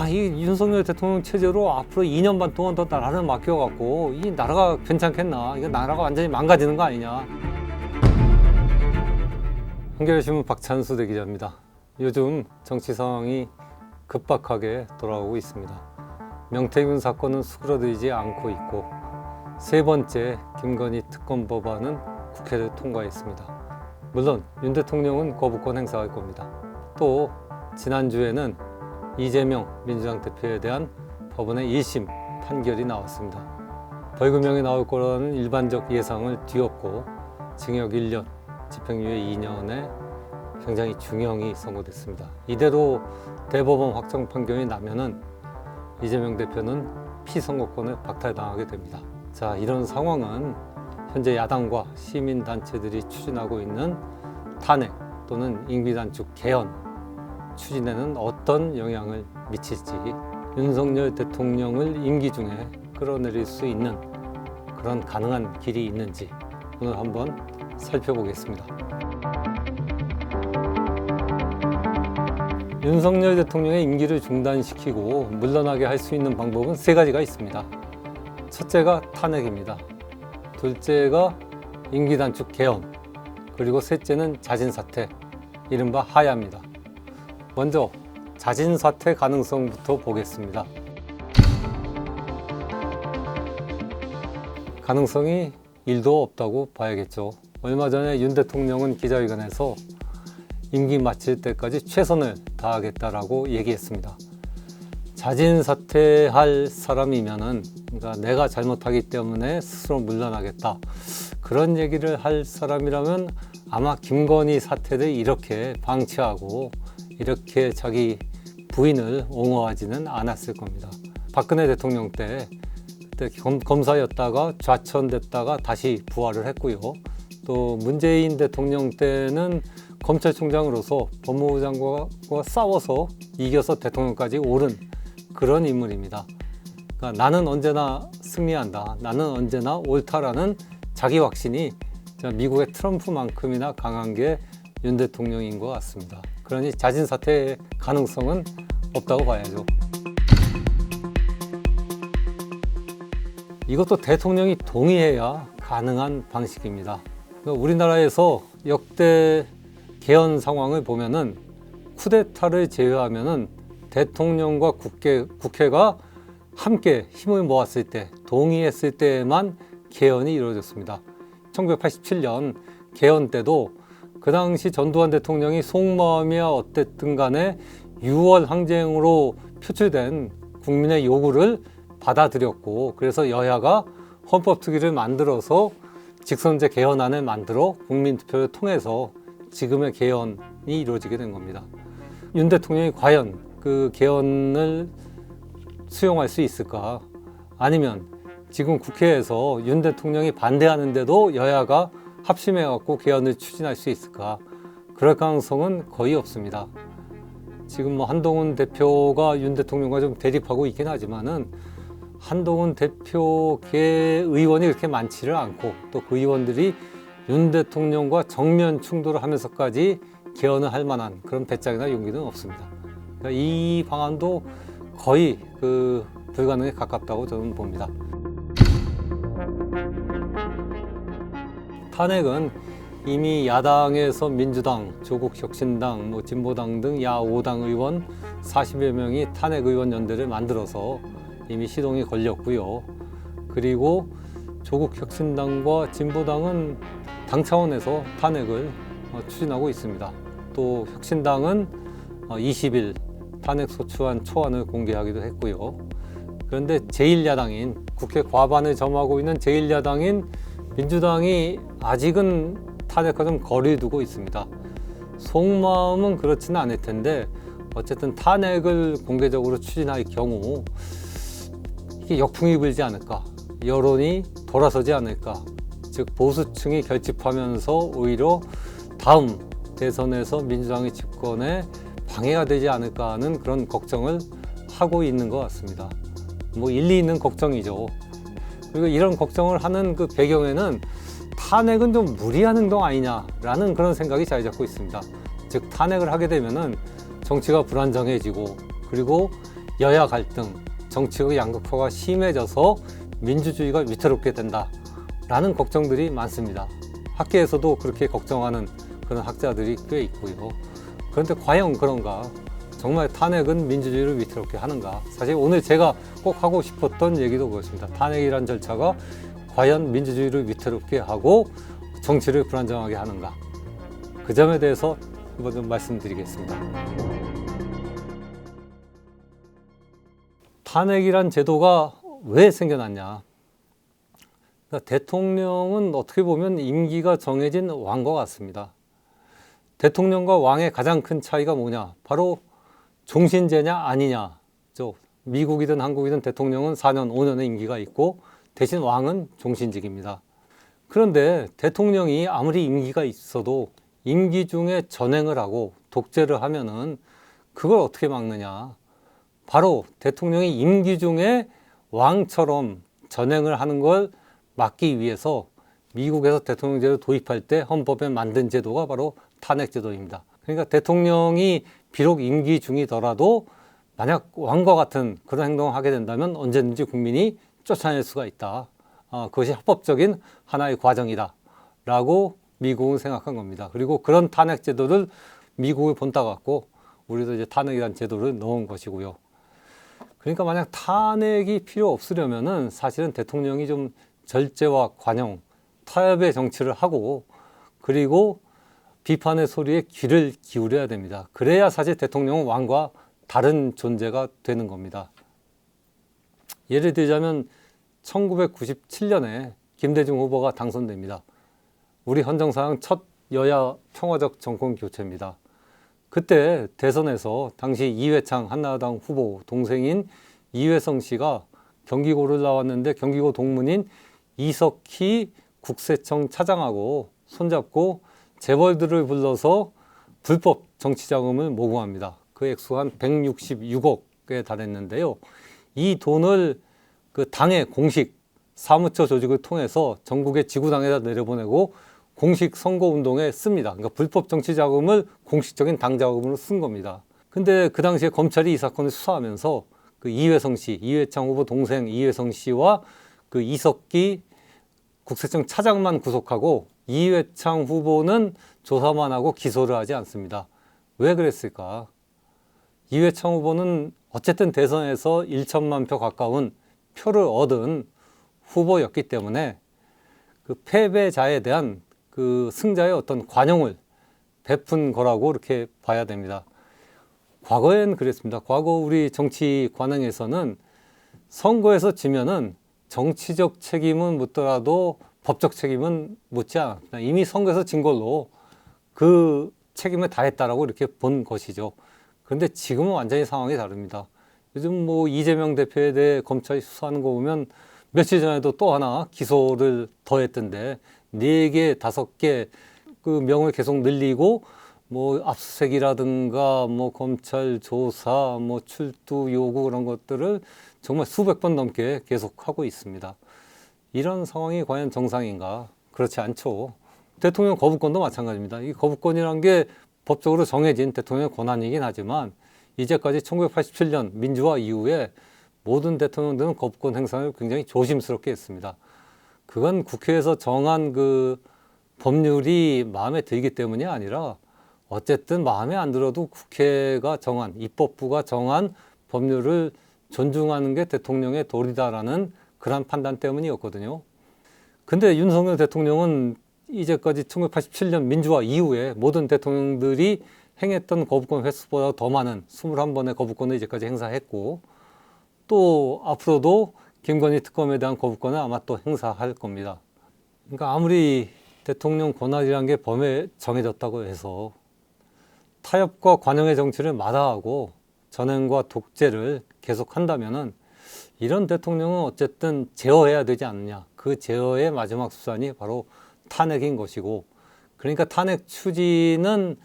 이 윤석열 대통령 체제로 앞으로 2년 반 동안 더 나라를 맡겨갖고 이 나라가 괜찮겠나? 이거 나라가 완전히 망가지는 거 아니냐? 한겨레신문 박찬수 대기자입니다. 요즘 정치 상황이 급박하게 돌아오고 있습니다. 명태균 사건은 수그러들지 않고 있고 세 번째 김건희 특검 법안은 국회를 통과했습니다. 물론 윤 대통령은 거부권 행사할 겁니다. 또 지난주에는 이재명 민주당 대표에 대한 법원의 1심 판결이 나왔습니다. 벌금형이 나올 거라는 일반적 예상을 뒤엎고 징역 1년, 집행유예 2년에 굉장히 중형이 선고됐습니다. 이대로 대법원 확정 판결이 나면은 이재명 대표는 피선거권을 박탈당하게 됩니다. 자, 이런 상황은 현재 야당과 시민단체들이 추진하고 있는 탄핵 또는 임기단축 개헌 추진에는 어떤 영향을 미칠지, 윤석열 대통령을 임기 중에 끌어내릴 수 있는 그런 가능한 길이 있는지 오늘 한번 살펴보겠습니다. 윤석열 대통령의 임기를 중단시키고 물러나게 할 수 있는 방법은 세 가지가 있습니다. 첫째가 탄핵입니다. 둘째가 임기단축 개헌, 그리고 셋째는 자진사퇴, 이른바 하야입니다. 먼저 자진사퇴 가능성부터 보겠습니다. 가능성이 1도 없다고 봐야겠죠. 얼마 전에 윤 대통령은 기자회견에서 임기 마칠 때까지 최선을 다하겠다라고 얘기했습니다. 자진사퇴할 사람이면은, 그러니까 내가 잘못하기 때문에 스스로 물러나겠다, 그런 얘기를 할 사람이라면 아마 김건희 사태를 이렇게 방치하고 이렇게 자기 부인을 옹호하지는 않았을 겁니다. 박근혜 대통령 때 그때 검사였다가 좌천됐다가 다시 부활을 했고요. 또 문재인 대통령 때는 검찰총장으로서 법무부 장관과 싸워서 이겨서 대통령까지 오른 그런 인물입니다. 그러니까 나는 언제나 승리한다, 나는 언제나 옳다라는 자기 확신이 미국의 트럼프만큼이나 강한 게 윤 대통령인 것 같습니다. 그러니 자진사퇴의 가능성은 없다고 봐야죠. 이것도 대통령이 동의해야 가능한 방식입니다. 우리나라에서 역대 개헌 상황을 보면은 쿠데타를 제외하면은 대통령과 국회가 함께 힘을 모았을 때, 동의했을 때만 개헌이 이루어졌습니다. 1987년 개헌 때도 그 당시 전두환 대통령이 속마음이야 어쨌든 간에 6월 항쟁으로 표출된 국민의 요구를 받아들였고, 그래서 여야가 헌법특위를 만들어서 직선제 개헌안을 만들어 국민투표를 통해서 지금의 개헌이 이루어지게 된 겁니다. 윤 대통령이 과연 그 개헌을 수용할 수 있을까? 아니면 지금 국회에서 윤 대통령이 반대하는데도 여야가 합심해갖고 개헌을 추진할 수 있을까? 그럴 가능성은 거의 없습니다. 지금 한동훈 대표가 윤 대통령과 좀 대립하고 있긴 하지만은 한동훈 대표계 의원이 그렇게 많지를 않고 또 그 의원들이 윤 대통령과 정면 충돌을 하면서까지 개헌을 할 만한 그런 배짱이나 용기는 없습니다. 그러니까 이 방안도 거의 불가능에 가깝다고 저는 봅니다. 탄핵은 이미 야당에서 민주당, 조국혁신당, 진보당 등 야 5당 의원 40여 명이 탄핵의원 연대를 만들어서 이미 시동이 걸렸고요. 그리고 조국혁신당과 진보당은 당 차원에서 탄핵을 추진하고 있습니다. 또 혁신당은 20일 탄핵 소추안 초안을 공개하기도 했고요. 그런데 제1야당인, 국회 과반을 점하고 있는 제1야당인 민주당이 아직은 탄핵과 좀 거리를 두고 있습니다. 속마음은 그렇지는 않을 텐데 어쨌든 탄핵을 공개적으로 추진할 경우 이게 역풍이 불지 않을까, 여론이 돌아서지 않을까, 즉 보수층이 결집하면서 오히려 다음 대선에서 민주당의 집권에 방해가 되지 않을까 하는 그런 걱정을 하고 있는 것 같습니다. 일리 있는 걱정이죠. 그리고 이런 걱정을 하는 그 배경에는 탄핵은 좀 무리한 행동 아니냐라는 그런 생각이 자리 잡고 있습니다. 즉 탄핵을 하게 되면은 정치가 불안정해지고, 그리고 여야 갈등, 정치의 양극화가 심해져서 민주주의가 위태롭게 된다라는 걱정들이 많습니다. 학계에서도 그렇게 걱정하는 그런 학자들이 꽤 있고요. 그런데 과연 그런가? 정말 탄핵은 민주주의를 위태롭게 하는가? 사실 오늘 제가 꼭 하고 싶었던 얘기도 그렇습니다. 탄핵이란 절차가 과연 민주주의를 위태롭게 하고 정치를 불안정하게 하는가? 그 점에 대해서 한번 좀 말씀드리겠습니다. 탄핵이란 제도가 왜 생겨났냐? 그러니까 대통령은 어떻게 보면 임기가 정해진 왕과 같습니다. 대통령과 왕의 가장 큰 차이가 뭐냐? 바로 종신제냐 아니냐. 미국이든 한국이든 대통령은 4년, 5년의 임기가 있고 대신 왕은 종신직입니다. 그런데 대통령이 아무리 임기가 있어도 임기 중에 전횡을 하고 독재를 하면은 그걸 어떻게 막느냐? 바로 대통령이 임기 중에 왕처럼 전횡을 하는 걸 막기 위해서 미국에서 대통령제를 도입할 때 헌법에 만든 제도가 바로 탄핵제도입니다. 그러니까 대통령이 비록 임기 중이더라도 만약 왕과 같은 그런 행동을 하게 된다면 언제든지 국민이 쫓아낼 수가 있다. 그것이 합법적인 하나의 과정이다 라고 미국은 생각한 겁니다. 그리고 그런 탄핵제도를 미국을 본따갖고 우리도 이제 탄핵이라는 제도를 넣은 것이고요. 그러니까 만약 탄핵이 필요 없으려면은 사실은 대통령이 좀 절제와 관용, 타협의 정치를 하고 그리고 비판의 소리에 귀를 기울여야 됩니다. 그래야 사실 대통령은 왕과 다른 존재가 되는 겁니다. 예를 들자면 1997년에 김대중 후보가 당선됩니다. 우리 헌정사상 첫 여야 평화적 정권 교체입니다. 그때 대선에서 당시 이회창 한나라당 후보 동생인 이회성 씨가 경기고를 나왔는데 경기고 동문인 이석희 국세청 차장하고 손잡고 재벌들을 불러서 불법 정치자금을 모금합니다. 그 액수가 한 166억에 달했는데요. 이 돈을 그 당의 공식 사무처 조직을 통해서 전국의 지구당에다 내려보내고 공식 선거운동에 씁니다. 그러니까 불법 정치자금을 공식적인 당자금으로 쓴 겁니다. 근데 그 당시에 검찰이 이 사건을 수사하면서 그 이회성 씨, 이회창 후보 동생 이회성 씨와 그 이석기 국세청 차장만 구속하고 이회창 후보는 조사만 하고 기소를 하지 않습니다. 왜 그랬을까? 이회창 후보는 어쨌든 대선에서 1천만 표 가까운 표를 얻은 후보였기 때문에 그 패배자에 대한 그 승자의 어떤 관용을 베푼 거라고 이렇게 봐야 됩니다. 과거엔 그랬습니다. 과거 우리 정치 관행에서는 선거에서 지면은 정치적 책임은 묻더라도 법적 책임은 묻지 않았다. 이미 선거에서 진 걸로 그 책임을 다했다라고 이렇게 본 것이죠. 그런데 지금은 완전히 상황이 다릅니다. 요즘 뭐 이재명 대표에 대해 검찰이 수사하는 거 보면 며칠 전에도 또 하나 기소를 더했던데 4개, 5개 그 명을 계속 늘리고 뭐 압수수색이라든가 뭐 검찰 조사, 뭐 출두 요구 그런 것들을 정말 수백 번 넘게 계속하고 있습니다. 이런 상황이 과연 정상인가? 그렇지 않죠. 대통령 거부권도 마찬가지입니다. 이 거부권이란 게 법적으로 정해진 대통령의 권한이긴 하지만 이제까지 1987년 민주화 이후에 모든 대통령들은 거부권 행사를 굉장히 조심스럽게 했습니다. 그건 국회에서 정한 그 법률이 마음에 들기 때문이 아니라 어쨌든 마음에 안 들어도 국회가 정한, 입법부가 정한 법률을 존중하는 게 대통령의 도리다라는 그런 판단 때문이었거든요. 근데 윤석열 대통령은 이제까지 1987년 민주화 이후에 모든 대통령들이 행했던 거부권 횟수보다 더 많은 21번의 거부권을 이제까지 행사했고 또 앞으로도 김건희 특검에 대한 거부권을 아마 또 행사할 겁니다. 그러니까 아무리 대통령 권한이라는 게 법에 정해졌다고 해서 타협과 관용의 정치를 마다하고 전횡과 독재를 계속한다면은 이런 대통령은 어쨌든 제어해야 되지 않느냐. 그 제어의 마지막 수단이 바로 탄핵인 것이고, 그러니까 탄핵 추진은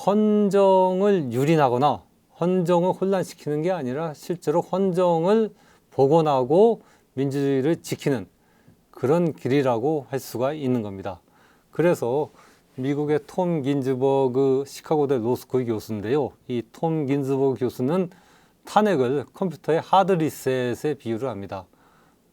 헌정을 유린하거나 헌정을 혼란시키는 게 아니라 실제로 헌정을 복원하고 민주주의를 지키는 그런 길이라고 할 수가 있는 겁니다. 그래서 미국의 톰 긴즈버그 시카고대 로스쿨 교수인데요. 이 톰 긴즈버그 교수는 탄핵을 컴퓨터의 하드 리셋에 비유를 합니다.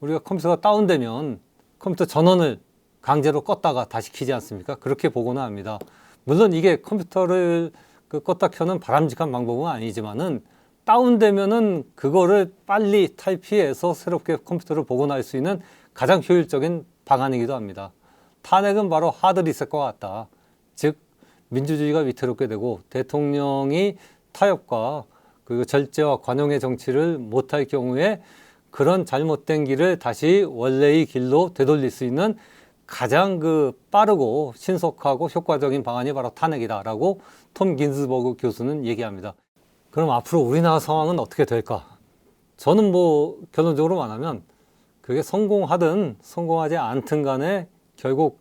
우리가 컴퓨터가 다운되면 컴퓨터 전원을 강제로 껐다가 다시 켜지 않습니까? 그렇게 보고는 합니다. 물론 이게 컴퓨터를 껐다 켜는 바람직한 방법은 아니지만은 다운되면은 그거를 빨리 탈피해서 새롭게 컴퓨터를 복원할 수 있는 가장 효율적인 방안이기도 합니다. 탄핵은 바로 하드 리셋과 같다. 즉 민주주의가 위태롭게 되고 대통령이 타협과 그리고 절제와 관용의 정치를 못할 경우에 그런 잘못된 길을 다시 원래의 길로 되돌릴 수 있는 가장 빠르고 신속하고 효과적인 방안이 바로 탄핵이다라고 톰 긴즈버그 교수는 얘기합니다. 그럼 앞으로 우리나라 상황은 어떻게 될까? 저는 결론적으로 말하면 그게 성공하든 성공하지 않든 간에 결국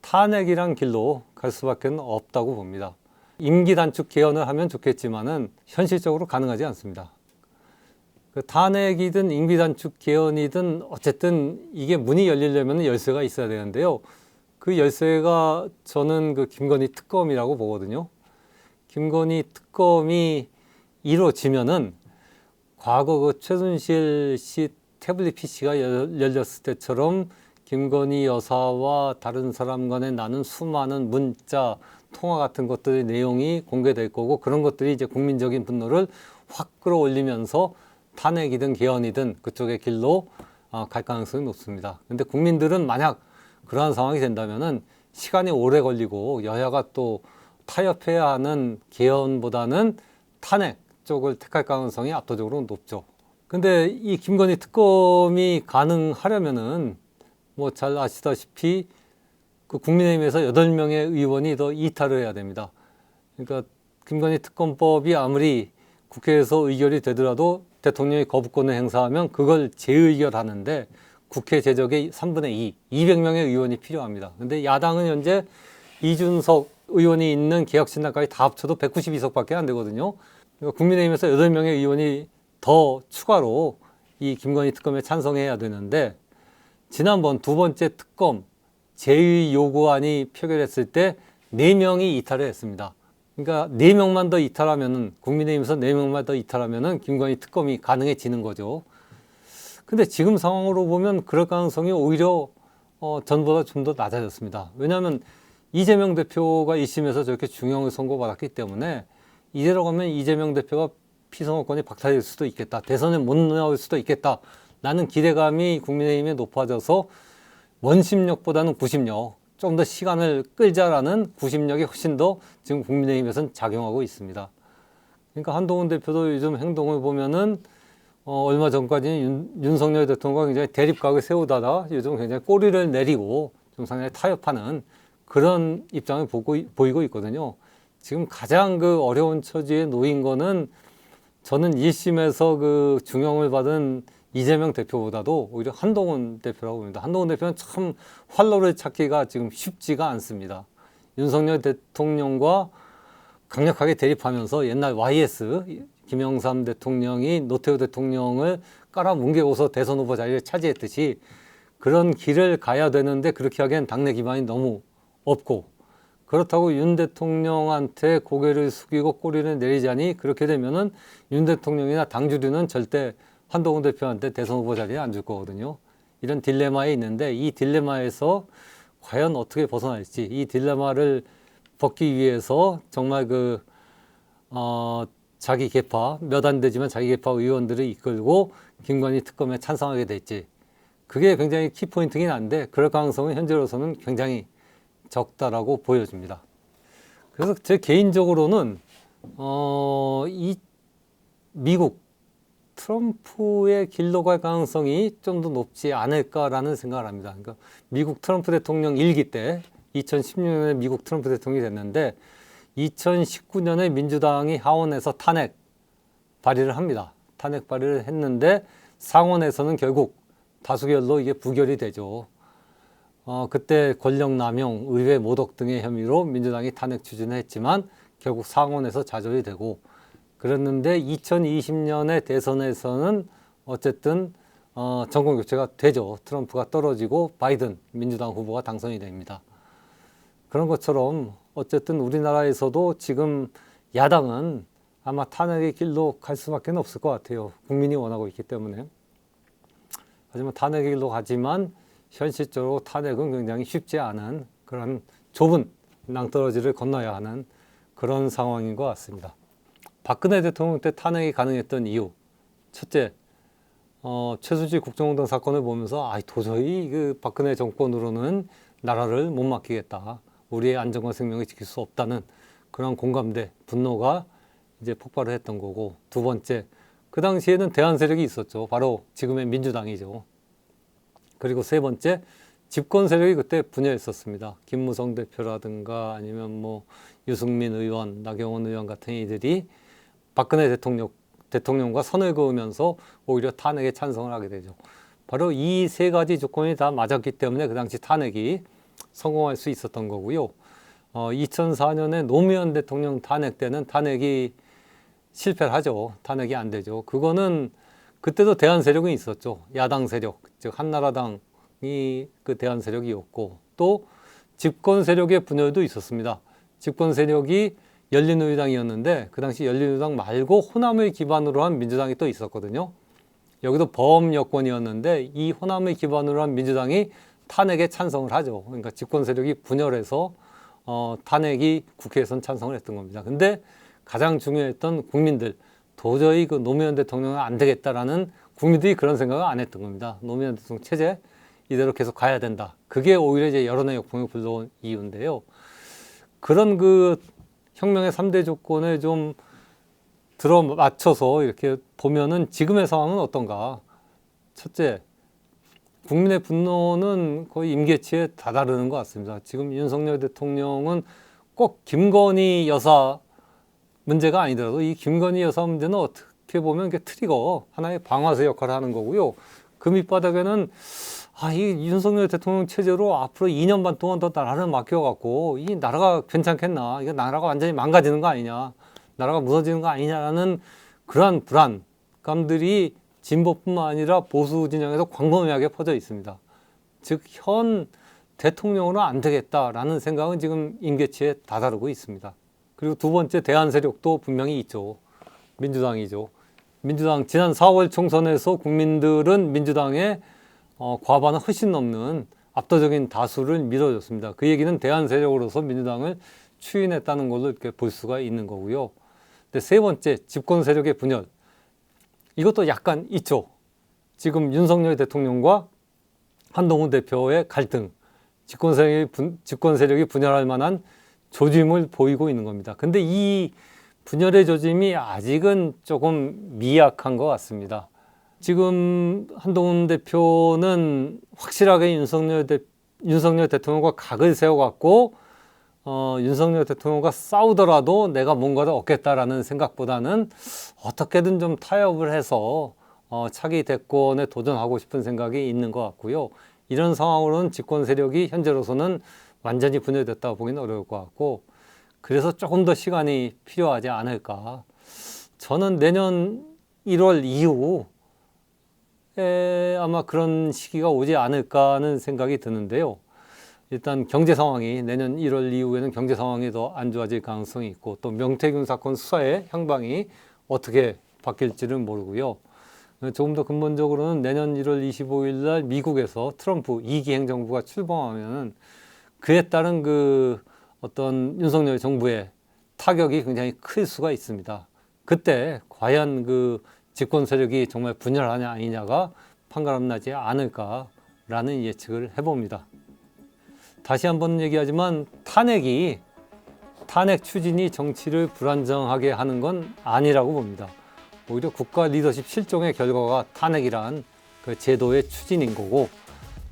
탄핵이란 길로 갈 수밖에 없다고 봅니다. 임기 단축 개헌을 하면 좋겠지만은 현실적으로 가능하지 않습니다. 탄핵이든 임기 단축 개헌이든 어쨌든 이게 문이 열리려면 열쇠가 있어야 되는데요. 그 열쇠가 저는 김건희 특검이라고 보거든요. 김건희 특검이 이루어지면은 과거 최순실 씨 태블릿 PC가 열렸을 때처럼 김건희 여사와 다른 사람 간에 나눈 수많은 문자, 통화 같은 것들의 내용이 공개될 거고 그런 것들이 이제 국민적인 분노를 확 끌어올리면서 탄핵이든 개헌이든 그쪽의 길로 갈 가능성이 높습니다. 근데 국민들은 만약 그러한 상황이 된다면은 시간이 오래 걸리고 여야가 또 타협해야 하는 개헌보다는 탄핵 쪽을 택할 가능성이 압도적으로 높죠. 근데 이 김건희 특검이 가능하려면은 잘 아시다시피 국민의힘에서 8명의 의원이 더 이탈을 해야 됩니다. 그러니까 김건희 특검법이 아무리 국회에서 의결이 되더라도 대통령이 거부권을 행사하면 그걸 재의결하는데 국회 제적의 3분의 2, 200명의 의원이 필요합니다. 근데 야당은 현재 이준석 의원이 있는 개혁신당까지 다 합쳐도 192석밖에 안 되거든요. 그러니까 국민의힘에서 8명의 의원이 더 추가로 이 김건희 특검에 찬성해야 되는데 지난번 두 번째 특검 제의 요구안이 표결했을 때 4명이 이탈을 했습니다. 그러니까 4명만 더 이탈하면은 국민의힘에서 4명만 더 이탈하면은 김건희 특검이 가능해지는 거죠. 근데 지금 상황으로 보면 그럴 가능성이 오히려 전보다 좀 더 낮아졌습니다. 왜냐하면 이재명 대표가 1심에서 저렇게 중형을 선고받았기 때문에 이대로 가면 이재명 대표가 피선거권이 박탈될 수도 있겠다. 대선에 못 나올 수도 있겠다. 라는 기대감이 국민의힘에 높아져서 원심력보다는 구심력, 좀 더 시간을 끌자라는 구심력이 훨씬 더 지금 국민의힘에서는 작용하고 있습니다. 그러니까 한동훈 대표도 요즘 행동을 보면은 얼마 전까지는 윤석열 대통령과 굉장히 대립각을 세우다가 요즘 굉장히 꼬리를 내리고 좀 상당히 타협하는 그런 입장을 보이고 있거든요. 지금 가장 어려운 처지에 놓인 거는 저는 1심에서 중형을 받은 이재명 대표보다도 오히려 한동훈 대표라고 봅니다. 한동훈 대표는 참 활로를 찾기가 지금 쉽지가 않습니다. 윤석열 대통령과 강력하게 대립하면서 옛날 YS 김영삼 대통령이 노태우 대통령을 깔아뭉개고서 대선 후보 자리를 차지했듯이 그런 길을 가야 되는데 그렇게 하기엔 당내 기반이 너무 없고 그렇다고 윤 대통령한테 고개를 숙이고 꼬리를 내리자니 그렇게 되면은 윤 대통령이나 당주류는 절대 한동훈 대표한테 대선 후보 자리에 앉을 거거든요. 이런 딜레마에 있는데 이 딜레마에서 과연 어떻게 벗어날지 이 딜레마를 벗기 위해서 정말 자기 계파 몇 안 되지만 자기 계파 의원들을 이끌고 김건희 특검에 찬성하게 될지 그게 굉장히 키포인트긴 한데 그럴 가능성은 현재로서는 굉장히 적다라고 보여집니다. 그래서 제 개인적으로는 이 미국 트럼프의 길로 갈 가능성이 좀 더 높지 않을까라는 생각을 합니다. 그러니까 미국 트럼프 대통령 1기 때 2016년에 미국 트럼프 대통령이 됐는데 2019년에 민주당이 하원에서 탄핵 발의를 합니다. 탄핵 발의를 했는데 상원에서는 결국 다수결로 이게 부결이 되죠. 그때 권력남용, 의회 모독 등의 혐의로 민주당이 탄핵 추진을 했지만 결국 상원에서 좌절이 되고 그랬는데 2020년의 대선에서는 어쨌든 정권 교체가 되죠. 트럼프가 떨어지고 바이든 민주당 후보가 당선이 됩니다. 그런 것처럼 어쨌든 우리나라에서도 지금 야당은 아마 탄핵의 길로 갈 수밖에 없을 것 같아요. 국민이 원하고 있기 때문에. 하지만 탄핵의 길로 가지만 현실적으로 탄핵은 굉장히 쉽지 않은 그런 좁은 낭떠러지를 건너야 하는 그런 상황인 것 같습니다. 박근혜 대통령 때 탄핵이 가능했던 이유. 첫째, 최순실 국정농단 사건을 보면서 도저히 그 박근혜 정권으로는 나라를 못 맡기겠다. 우리의 안전과 생명을 지킬 수 없다는 그런 공감대, 분노가 이제 폭발을 했던 거고, 두 번째, 그 당시에는 대안 세력이 있었죠. 바로 지금의 민주당이죠. 그리고 세 번째, 집권 세력이 그때 분열했었습니다. 김무성 대표라든가 아니면 뭐 유승민 의원, 나경원 의원 같은 이들이 박근혜 대통령과 선을 그으면서 오히려 탄핵에 찬성을 하게 되죠. 바로 이 세 가지 조건이 다 맞았기 때문에 그 당시 탄핵이 성공할 수 있었던 거고요. 2004년에 노무현 대통령 탄핵 때는 탄핵이 실패를 하죠. 탄핵이 안 되죠. 그거는 그때도 대안 세력이 있었죠. 야당 세력, 즉 한나라당이 그 대안 세력이었고, 또 집권 세력의 분열도 있었습니다. 집권 세력이 열린우리당이었는데 그 당시 열린우리당 말고 호남을 기반으로 한 민주당이 또 있었거든요. 여기도 범여권이었는데 이 호남을 기반으로 한 민주당이 탄핵에 찬성을 하죠. 그러니까 집권 세력이 분열해서 탄핵이 국회에선 찬성을 했던 겁니다. 근데 가장 중요했던 국민들, 도저히 그 노무현 대통령은 안 되겠다라는 국민들이 그런 생각을 안 했던 겁니다. 노무현 대통령 체제 이대로 계속 가야 된다. 그게 오히려 이제 여론의 역풍을 불러온 이유인데요. 그런 그 혁명의 3대 조건을 좀 들어맞춰서 이렇게 보면은 지금의 상황은 어떤가? 첫째, 국민의 분노는 거의 임계치에 다다르는 것 같습니다. 지금 윤석열 대통령은 꼭 김건희 여사 문제가 아니더라도 이 김건희 여사 문제는 어떻게 보면 이게 트리거, 하나의 방아쇠 역할을 하는 거고요. 그 밑바닥에는 이 윤석열 대통령 체제로 앞으로 2년 반 동안 더 나라를 맡겨갖고 이 나라가 괜찮겠나? 이게 나라가 완전히 망가지는 거 아니냐? 나라가 무너지는 거 아니냐라는 그러한 불안감들이 진보뿐만 아니라 보수 진영에서 광범위하게 퍼져 있습니다. 즉, 현 대통령으로 안 되겠다라는 생각은 지금 임계치에 다다르고 있습니다. 그리고 두 번째, 대안 세력도 분명히 있죠. 민주당이죠. 민주당 지난 4월 총선에서 국민들은 민주당의 과반을 훨씬 넘는 압도적인 다수를 밀어줬습니다. 그 얘기는 대안 세력으로서 민주당을 추인했다는 걸로 이렇게 볼 수가 있는 거고요. 근데 세 번째, 집권 세력의 분열. 이것도 약간 있죠. 지금 윤석열 대통령과 한동훈 대표의 갈등, 집권 세력이 분열할 만한 조짐을 보이고 있는 겁니다. 근데 이 분열의 조짐이 아직은 조금 미약한 것 같습니다. 지금 한동훈 대표는 확실하게 윤석열 대통령과 각을 세워갖고 윤석열 대통령과 싸우더라도 내가 뭔가를 얻겠다라는 생각보다는 어떻게든 좀 타협을 해서 차기 대권에 도전하고 싶은 생각이 있는 것 같고요. 이런 상황으로는 집권 세력이 현재로서는 완전히 분열됐다고 보기는 어려울 것 같고, 그래서 조금 더 시간이 필요하지 않을까. 저는 내년 1월 이후에 아마 그런 시기가 오지 않을까 하는 생각이 드는데요. 일단 경제 상황이 내년 1월 이후에는 경제 상황이 더 안 좋아질 가능성이 있고, 또 명태균 사건 수사의 향방이 어떻게 바뀔지는 모르고요. 조금 더 근본적으로는 내년 1월 25일 날 미국에서 트럼프 2기 행정부가 출범하면은 그에 따른 그 어떤 윤석열 정부의 타격이 굉장히 클 수가 있습니다. 그때 과연 그 집권 세력이 정말 분열하냐 아니냐가 판가름 나지 않을까라는 예측을 해봅니다. 다시 한번 얘기하지만 탄핵 추진이 정치를 불안정하게 하는 건 아니라고 봅니다. 오히려 국가 리더십 실종의 결과가 탄핵이란 그 제도의 추진인 거고,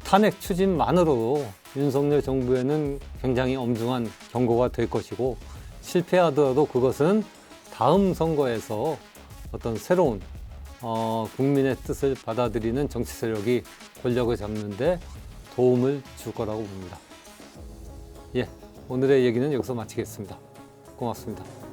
탄핵 추진만으로도 윤석열 정부에는 굉장히 엄중한 경고가 될 것이고, 실패하더라도 그것은 다음 선거에서 어떤 새로운 국민의 뜻을 받아들이는 정치 세력이 권력을 잡는 데 도움을 줄 거라고 봅니다. 오늘의 얘기는 여기서 마치겠습니다. 고맙습니다.